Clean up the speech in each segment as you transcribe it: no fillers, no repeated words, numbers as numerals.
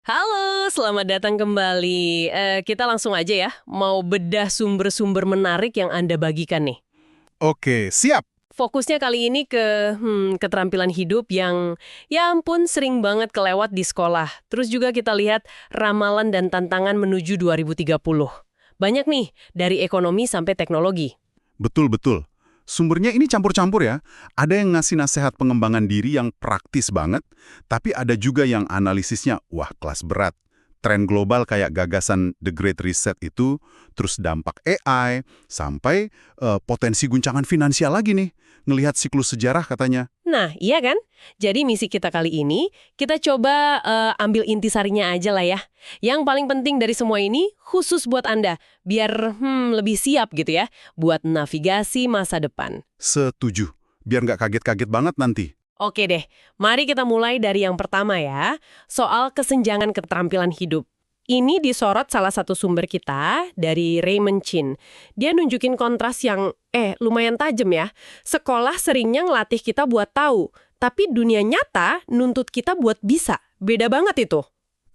Halo, selamat datang kembali. Kita langsung aja ya, mau bedah sumber-sumber menarik yang Anda bagikan nih. Oke, siap. Fokusnya kali ini ke keterampilan hidup yang ya ampun sering banget kelewat di sekolah. Terus juga kita lihat ramalan dan tantangan menuju 2030. Banyak nih, dari ekonomi sampai teknologi. Betul-betul. Sumbernya ini campur-campur ya. Ada yang ngasih nasihat pengembangan diri yang praktis banget, tapi ada juga yang analisisnya, wah kelas berat. Tren global kayak gagasan The Great Reset itu, terus dampak AI, sampai potensi guncangan finansial lagi nih. Ngelihat siklus sejarah katanya. Nah, iya kan? Jadi misi kita kali ini, kita coba ambil intisarinya aja lah ya. Yang paling penting dari semua ini, khusus buat Anda, biar lebih siap gitu ya, buat navigasi masa depan. Setuju. Biar nggak kaget-kaget banget nanti. Oke deh, mari kita mulai dari yang pertama ya, soal kesenjangan keterampilan hidup. Ini disorot salah satu sumber kita dari Raymond Chin. Dia nunjukin kontras yang, lumayan tajam ya. Sekolah seringnya ngelatih kita buat tahu, tapi dunia nyata nuntut kita buat bisa. Beda banget itu.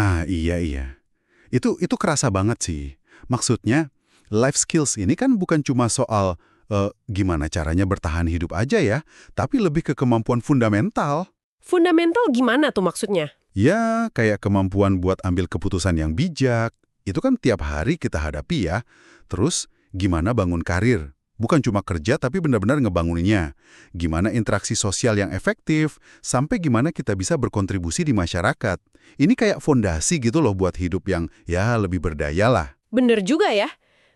Ah, iya. Itu kerasa banget sih. Maksudnya, life skills ini kan bukan cuma soal gimana caranya bertahan hidup aja ya, tapi lebih ke kemampuan fundamental. Fundamental gimana tuh maksudnya? Ya, kayak kemampuan buat ambil keputusan yang bijak. Itu kan tiap hari kita hadapi ya. Terus, gimana bangun karir? Bukan cuma kerja, tapi benar-benar ngebanguninnya. Gimana interaksi sosial yang efektif, sampai gimana kita bisa berkontribusi di masyarakat. Ini kayak fondasi gitu loh buat hidup yang ya lebih berdaya lah. Bener juga ya.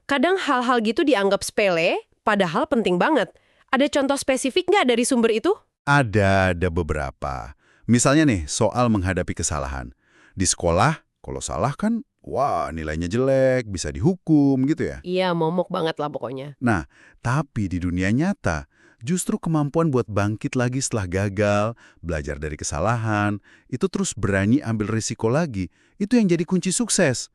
Kadang hal-hal gitu dianggap sepele, padahal penting banget. Ada contoh spesifik nggak dari sumber itu? Ada beberapa. Misalnya nih, soal menghadapi kesalahan. Di sekolah, kalau salah kan, wah nilainya jelek, bisa dihukum gitu ya. Iya, momok banget lah pokoknya. Nah, tapi di dunia nyata, justru kemampuan buat bangkit lagi setelah gagal, belajar dari kesalahan, itu terus berani ambil risiko lagi, itu yang jadi kunci sukses.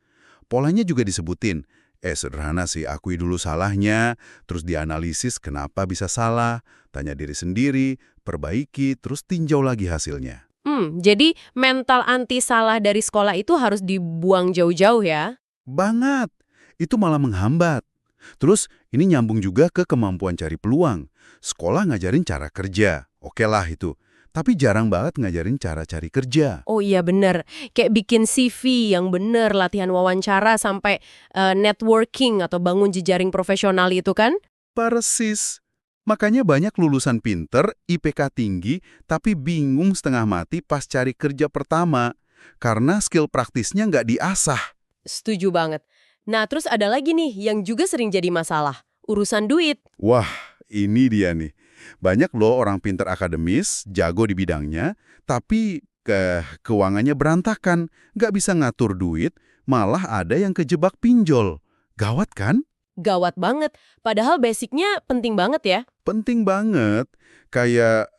Polanya juga disebutin. Sederhana sih, akui dulu salahnya, terus dianalisis kenapa bisa salah, tanya diri sendiri, perbaiki, terus tinjau lagi hasilnya. Jadi mental anti salah dari sekolah itu harus dibuang jauh-jauh ya? Banget! Itu malah menghambat. Terus ini nyambung juga ke kemampuan cari peluang. Sekolah ngajarin cara kerja, oke lah itu. Tapi jarang banget ngajarin cara cari kerja. Oh iya bener, kayak bikin CV yang bener, latihan wawancara sampai networking atau bangun jejaring profesional itu kan? Persis. Makanya banyak lulusan pinter, IPK tinggi, tapi bingung setengah mati pas cari kerja pertama. Karena skill praktisnya nggak diasah. Setuju banget. Nah terus ada lagi nih yang juga sering jadi masalah, urusan duit. Wah, ini dia nih. Banyak loh orang pinter akademis, jago di bidangnya, tapi keuangannya berantakan, nggak bisa ngatur duit, malah ada yang kejebak pinjol. Gawat kan? Gawat banget, padahal basicnya penting banget ya. Penting banget. Kayak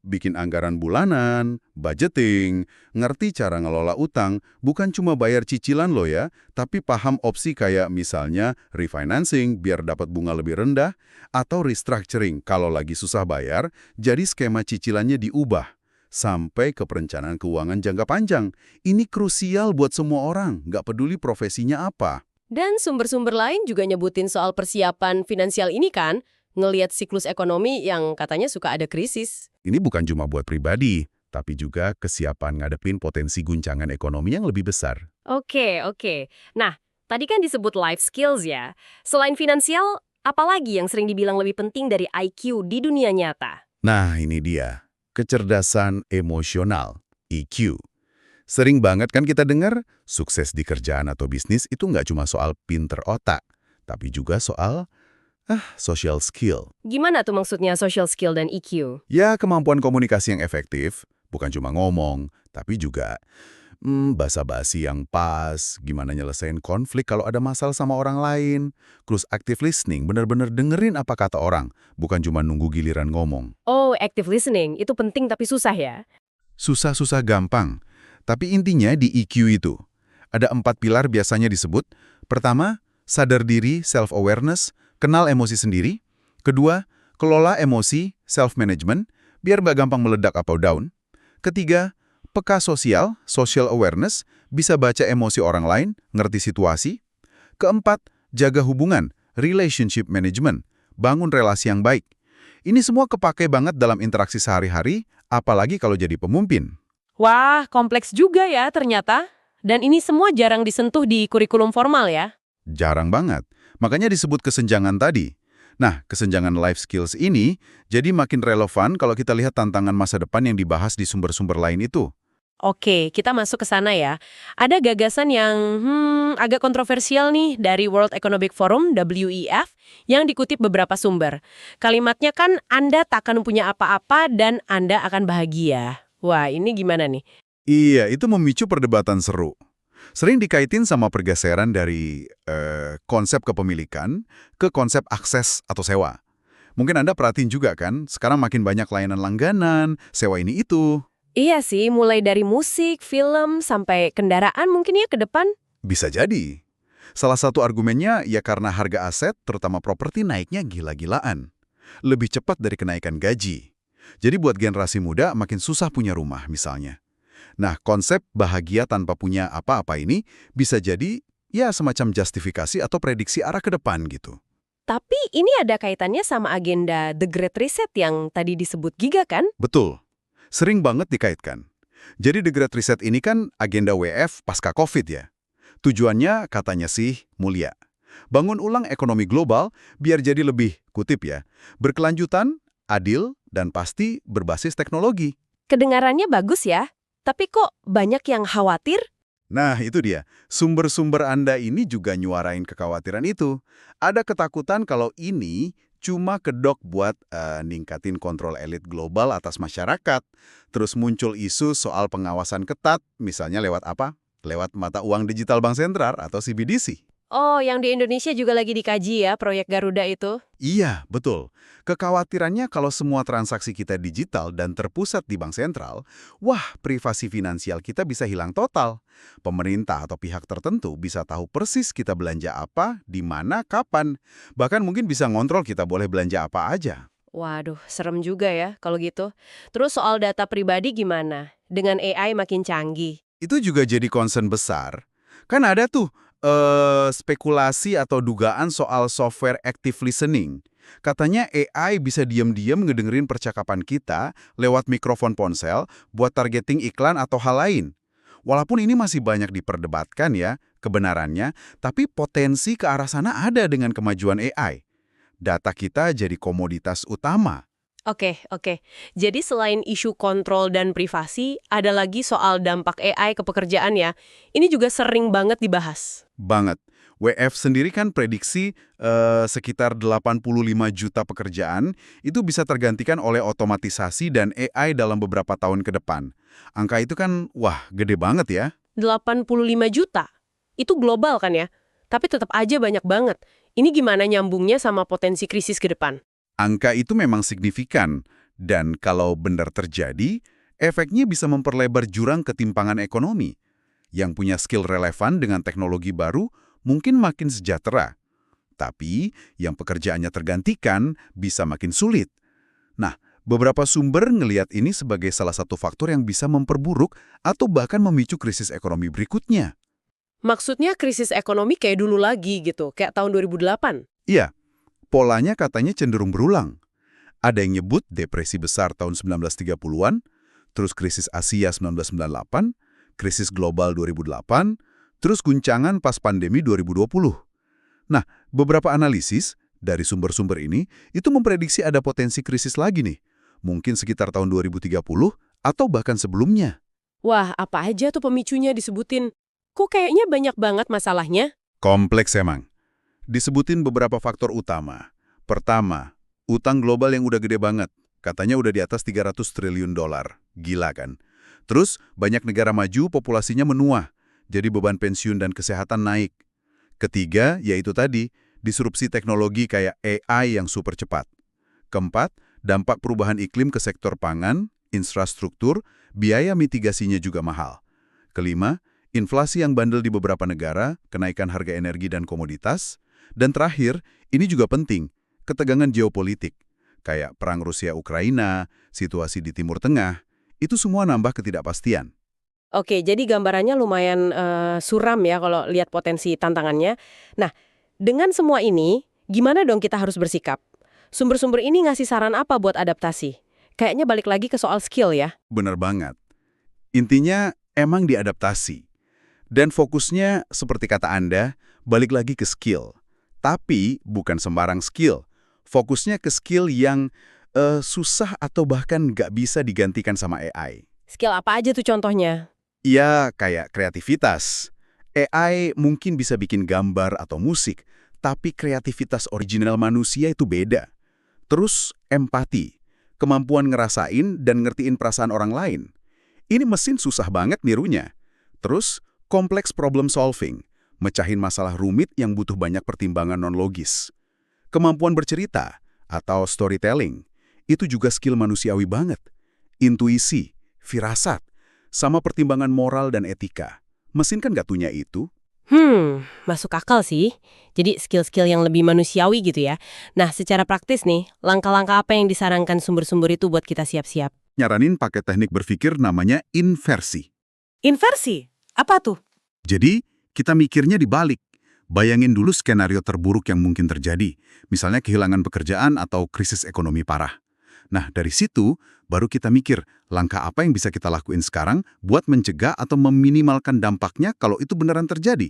bikin anggaran bulanan, budgeting, ngerti cara ngelola utang, bukan cuma bayar cicilan loh ya, tapi paham opsi kayak misalnya refinancing biar dapat bunga lebih rendah, atau restructuring kalau lagi susah bayar, jadi skema cicilannya diubah. Sampai ke perencanaan keuangan jangka panjang. Ini krusial buat semua orang, nggak peduli profesinya apa. Dan sumber-sumber lain juga nyebutin soal persiapan finansial ini kan, ngelihat siklus ekonomi yang katanya suka ada krisis. Ini bukan cuma buat pribadi, tapi juga kesiapan ngadepin potensi guncangan ekonomi yang lebih besar. Oke. Nah, tadi kan disebut life skills ya. Selain finansial, apalagi yang sering dibilang lebih penting dari IQ di dunia nyata? Nah, ini dia. Kecerdasan emosional, EQ. Sering banget kan kita dengar, sukses di kerjaan atau bisnis itu nggak cuma soal pinter otak, tapi juga soal, social skill. Gimana tuh maksudnya social skill dan EQ? Ya, kemampuan komunikasi yang efektif, bukan cuma ngomong, tapi juga basa-basi yang pas, gimana nyelesain konflik kalau ada masalah sama orang lain. Terus active listening, bener-bener dengerin apa kata orang, bukan cuma nunggu giliran ngomong. Oh, active listening. Itu penting tapi susah ya? Susah-susah gampang, tapi intinya di EQ itu. Ada 4 pilar biasanya disebut. Pertama, sadar diri, self-awareness, kenal emosi sendiri. Kedua, kelola emosi, self-management, biar nggak gampang meledak atau down. Ketiga, peka sosial, social awareness, bisa baca emosi orang lain, ngerti situasi. Keempat, jaga hubungan, relationship management, bangun relasi yang baik. Ini semua kepake banget dalam interaksi sehari-hari, apalagi kalau jadi pemimpin. Wah, kompleks juga ya ternyata. Dan ini semua jarang disentuh di kurikulum formal ya? Jarang banget. Makanya disebut kesenjangan tadi. Nah, kesenjangan life skills ini jadi makin relevan kalau kita lihat tantangan masa depan yang dibahas di sumber-sumber lain itu. Oke, kita masuk ke sana ya. Ada gagasan yang agak kontroversial nih dari World Economic Forum, WEF, yang dikutip beberapa sumber. Kalimatnya kan Anda tak akan punya apa-apa dan Anda akan bahagia. Wah, ini gimana nih? Iya, itu memicu perdebatan seru. Sering dikaitin sama pergeseran dari konsep kepemilikan ke konsep akses atau sewa. Mungkin Anda perhatiin juga kan, sekarang makin banyak layanan langganan, sewa ini itu. Iya sih, mulai dari musik, film, sampai kendaraan mungkin ya ke depan. Bisa jadi. Salah satu argumennya ya karena harga aset, terutama properti, naiknya gila-gilaan. Lebih cepat dari kenaikan gaji. Jadi buat generasi muda makin susah punya rumah misalnya. Nah, konsep bahagia tanpa punya apa-apa ini bisa jadi ya semacam justifikasi atau prediksi arah ke depan gitu. Tapi ini ada kaitannya sama agenda The Great Reset yang tadi disebut Giga kan? Betul. Sering banget dikaitkan. Jadi The Great Reset ini kan agenda WF pasca COVID ya. Tujuannya katanya sih mulia. Bangun ulang ekonomi global biar jadi lebih, kutip ya, berkelanjutan, adil, dan pasti berbasis teknologi. Kedengarannya bagus ya, tapi kok banyak yang khawatir? Nah, itu dia. Sumber-sumber Anda ini juga nyuarain kekhawatiran itu. Ada ketakutan kalau ini cuma kedok buat ningkatin kontrol elit global atas masyarakat. Terus muncul isu soal pengawasan ketat, misalnya lewat apa? Lewat mata uang digital bank sentral atau CBDC. Oh, yang di Indonesia juga lagi dikaji ya, proyek Garuda itu? Iya, betul. Kekhawatirannya kalau semua transaksi kita digital dan terpusat di bank sentral, wah, privasi finansial kita bisa hilang total. Pemerintah atau pihak tertentu bisa tahu persis kita belanja apa, di mana, kapan. Bahkan mungkin bisa ngontrol kita boleh belanja apa aja. Waduh, serem juga ya kalau gitu. Terus soal data pribadi gimana? Dengan AI makin canggih. Itu juga jadi concern besar. Kan ada tuh spekulasi atau dugaan soal software active listening. Katanya AI bisa diam-diam ngedengerin percakapan kita lewat mikrofon ponsel buat targeting iklan atau hal lain. Walaupun ini masih banyak diperdebatkan ya, kebenarannya, tapi potensi ke arah sana ada dengan kemajuan AI. Data kita jadi komoditas utama. Oke. Jadi selain isu kontrol dan privasi, ada lagi soal dampak AI ke pekerjaan ya. Ini juga sering banget dibahas. Banget. WF sendiri kan prediksi sekitar 85 juta pekerjaan itu bisa tergantikan oleh otomatisasi dan AI dalam beberapa tahun ke depan. Angka itu kan, wah, gede banget ya. 85 juta? Itu global kan ya? Tapi tetap aja banyak banget. Ini gimana nyambungnya sama potensi krisis ke depan? Angka itu memang signifikan, dan kalau benar terjadi, efeknya bisa memperlebar jurang ketimpangan ekonomi. Yang punya skill relevan dengan teknologi baru mungkin makin sejahtera. Tapi yang pekerjaannya tergantikan bisa makin sulit. Nah, beberapa sumber ngelihat ini sebagai salah satu faktor yang bisa memperburuk atau bahkan memicu krisis ekonomi berikutnya. Maksudnya krisis ekonomi kayak dulu lagi gitu, kayak tahun 2008? Iya, polanya katanya cenderung berulang. Ada yang nyebut depresi besar tahun 1930-an, terus krisis Asia 1998, krisis global 2008, terus guncangan pas pandemi 2020. Nah, beberapa analisis dari sumber-sumber ini itu memprediksi ada potensi krisis lagi nih. Mungkin sekitar tahun 2030 atau bahkan sebelumnya. Wah, apa aja tuh pemicunya disebutin? Kok kayaknya banyak banget masalahnya? Kompleks emang. Disebutin beberapa faktor utama. Pertama, utang global yang udah gede banget. Katanya udah di atas 300 triliun dolar. Gila kan? Terus, banyak negara maju populasinya menua. Jadi beban pensiun dan kesehatan naik. Ketiga, yaitu tadi, disrupsi teknologi kayak AI yang super cepat. Keempat, dampak perubahan iklim ke sektor pangan, infrastruktur, biaya mitigasinya juga mahal. Kelima, inflasi yang bandel di beberapa negara, kenaikan harga energi dan komoditas. Dan terakhir, ini juga penting, ketegangan geopolitik, kayak perang Rusia-Ukraina, situasi di Timur Tengah, itu semua nambah ketidakpastian. Oke, jadi gambarannya lumayan suram ya kalau lihat potensi tantangannya. Nah, dengan semua ini, gimana dong kita harus bersikap? Sumber-sumber ini ngasih saran apa buat adaptasi? Kayaknya balik lagi ke soal skill ya. Bener banget. Intinya emang diadaptasi. Dan fokusnya, seperti kata Anda, balik lagi ke skill. Tapi bukan sembarang skill. Fokusnya ke skill yang susah atau bahkan nggak bisa digantikan sama AI. Skill apa aja tuh contohnya? Ya, kayak kreativitas. AI mungkin bisa bikin gambar atau musik, tapi kreativitas original manusia itu beda. Terus, empati. Kemampuan ngerasain dan ngertiin perasaan orang lain. Ini mesin susah banget nirunya. Terus, kompleks problem solving. Mecahin masalah rumit yang butuh banyak pertimbangan non-logis. Kemampuan bercerita atau storytelling. Itu juga skill manusiawi banget. Intuisi, firasat, sama pertimbangan moral dan etika. Mesin kan nggak punya itu. Masuk akal sih. Jadi skill-skill yang lebih manusiawi gitu ya. Nah, secara praktis nih, langkah-langkah apa yang disarankan sumber-sumber itu buat kita siap-siap? Nyaranin pakai teknik berpikir namanya inversi. Inversi? Apa tuh? Jadi, kita mikirnya dibalik. Bayangin dulu skenario terburuk yang mungkin terjadi. Misalnya kehilangan pekerjaan atau krisis ekonomi parah. Nah, dari situ, baru kita mikir langkah apa yang bisa kita lakuin sekarang buat mencegah atau meminimalkan dampaknya kalau itu beneran terjadi.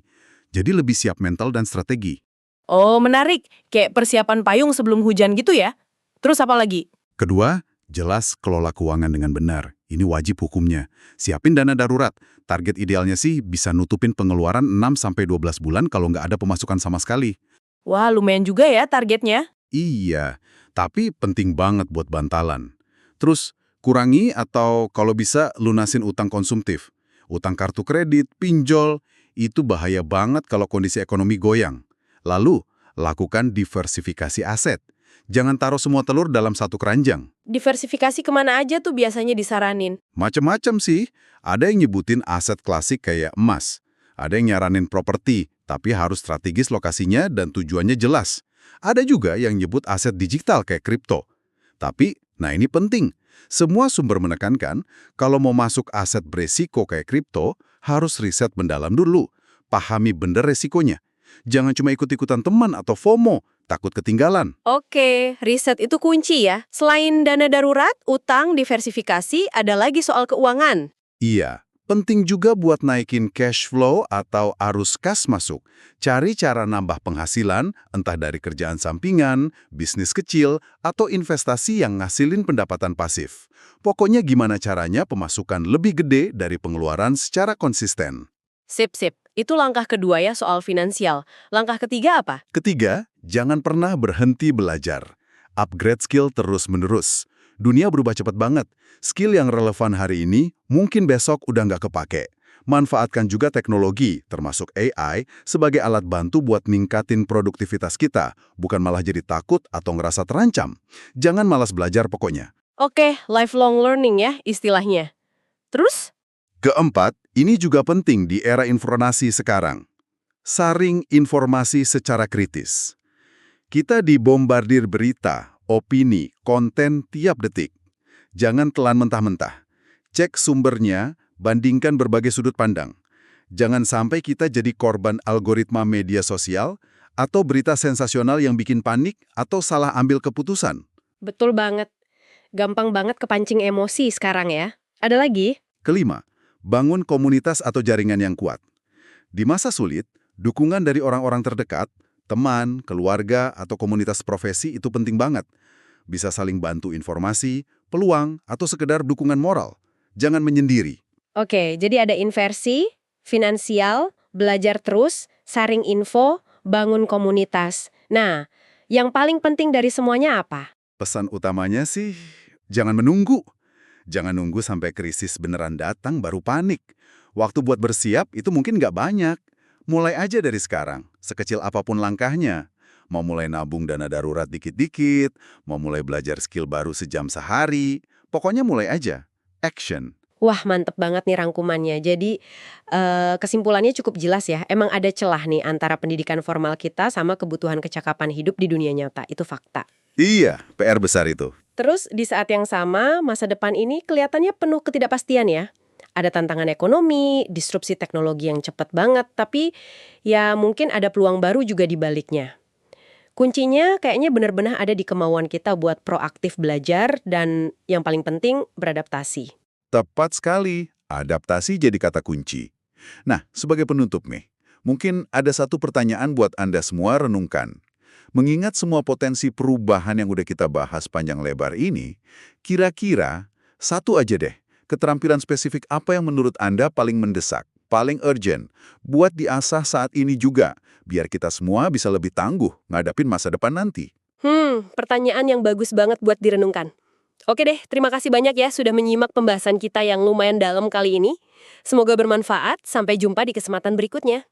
Jadi lebih siap mental dan strategi. Oh, menarik. Kayak persiapan payung sebelum hujan gitu ya. Terus apa lagi? Kedua, jelas kelola keuangan dengan benar. Ini wajib hukumnya. Siapin dana darurat. Target idealnya sih bisa nutupin pengeluaran 6-12 bulan kalau nggak ada pemasukan sama sekali. Wah, lumayan juga ya targetnya. Iya, tapi penting banget buat bantalan. Terus, kurangi atau kalau bisa lunasin utang konsumtif. Utang kartu kredit, pinjol, itu bahaya banget kalau kondisi ekonomi goyang. Lalu, lakukan diversifikasi aset. Jangan taruh semua telur dalam satu keranjang. Diversifikasi kemana aja tuh biasanya disaranin? Macem-macem sih. Ada yang nyebutin aset klasik kayak emas. Ada yang nyaranin properti, tapi harus strategis lokasinya dan tujuannya jelas. Ada juga yang nyebut aset digital kayak kripto. Tapi, nah ini penting. Semua sumber menekankan, kalau mau masuk aset beresiko kayak kripto, harus riset mendalam dulu. Pahami bener resikonya. Jangan cuma ikut-ikutan teman atau FOMO, takut ketinggalan. Oke, riset itu kunci ya. Selain dana darurat, utang, diversifikasi, ada lagi soal keuangan. Iya. Penting juga buat naikin cash flow atau arus kas masuk. Cari cara nambah penghasilan, entah dari kerjaan sampingan, bisnis kecil, atau investasi yang ngasilin pendapatan pasif. Pokoknya gimana caranya pemasukan lebih gede dari pengeluaran secara konsisten. Sip, sip. Itu langkah kedua ya soal finansial. Langkah ketiga apa? Ketiga, jangan pernah berhenti belajar. Upgrade skill terus-menerus. Dunia berubah cepat banget. Skill yang relevan hari ini, mungkin besok udah nggak kepake. Manfaatkan juga teknologi, termasuk AI, sebagai alat bantu buat ningkatin produktivitas kita, bukan malah jadi takut atau ngerasa terancam. Jangan malas belajar pokoknya. Oke, lifelong learning ya istilahnya. Terus? Keempat, ini juga penting di era informasi sekarang. Saring informasi secara kritis. Kita dibombardir berita, opini, konten tiap detik. Jangan telan mentah-mentah. Cek sumbernya, bandingkan berbagai sudut pandang. Jangan sampai kita jadi korban algoritma media sosial atau berita sensasional yang bikin panik atau salah ambil keputusan. Betul banget. Gampang banget kepancing emosi sekarang ya. Ada lagi? Kelima, bangun komunitas atau jaringan yang kuat. Di masa sulit, dukungan dari orang-orang terdekat, teman, keluarga, atau komunitas profesi itu penting banget. Bisa saling bantu informasi, peluang, atau sekedar dukungan moral. Jangan menyendiri. Oke, jadi ada inversi, finansial, belajar terus, saring info, bangun komunitas. Nah, yang paling penting dari semuanya apa? Pesan utamanya sih, jangan menunggu. Jangan nunggu sampai krisis beneran datang baru panik. Waktu buat bersiap itu mungkin nggak banyak. Mulai aja dari sekarang, sekecil apapun langkahnya. Mau mulai nabung dana darurat dikit-dikit, mau mulai belajar skill baru sejam sehari, pokoknya mulai aja. Action. Wah, mantep banget nih rangkumannya. Jadi, kesimpulannya cukup jelas ya. Emang ada celah nih antara pendidikan formal kita sama kebutuhan kecakapan hidup di dunia nyata. Itu fakta. Iya, PR besar itu. Terus, di saat yang sama, masa depan ini kelihatannya penuh ketidakpastian ya. Ada tantangan ekonomi, disrupsi teknologi yang cepat banget, tapi ya mungkin ada peluang baru juga di baliknya. Kuncinya kayaknya benar-benar ada di kemauan kita buat proaktif belajar dan yang paling penting beradaptasi. Tepat sekali, adaptasi jadi kata kunci. Nah, sebagai penutup nih, mungkin ada satu pertanyaan buat Anda semua renungkan. Mengingat semua potensi perubahan yang udah kita bahas panjang lebar ini, kira-kira satu aja deh, keterampilan spesifik apa yang menurut Anda paling mendesak, paling urgent, buat diasah saat ini juga, biar kita semua bisa lebih tangguh ngadapin masa depan nanti. Pertanyaan yang bagus banget buat direnungkan. Oke deh, terima kasih banyak ya sudah menyimak pembahasan kita yang lumayan dalam kali ini. Semoga bermanfaat, sampai jumpa di kesempatan berikutnya.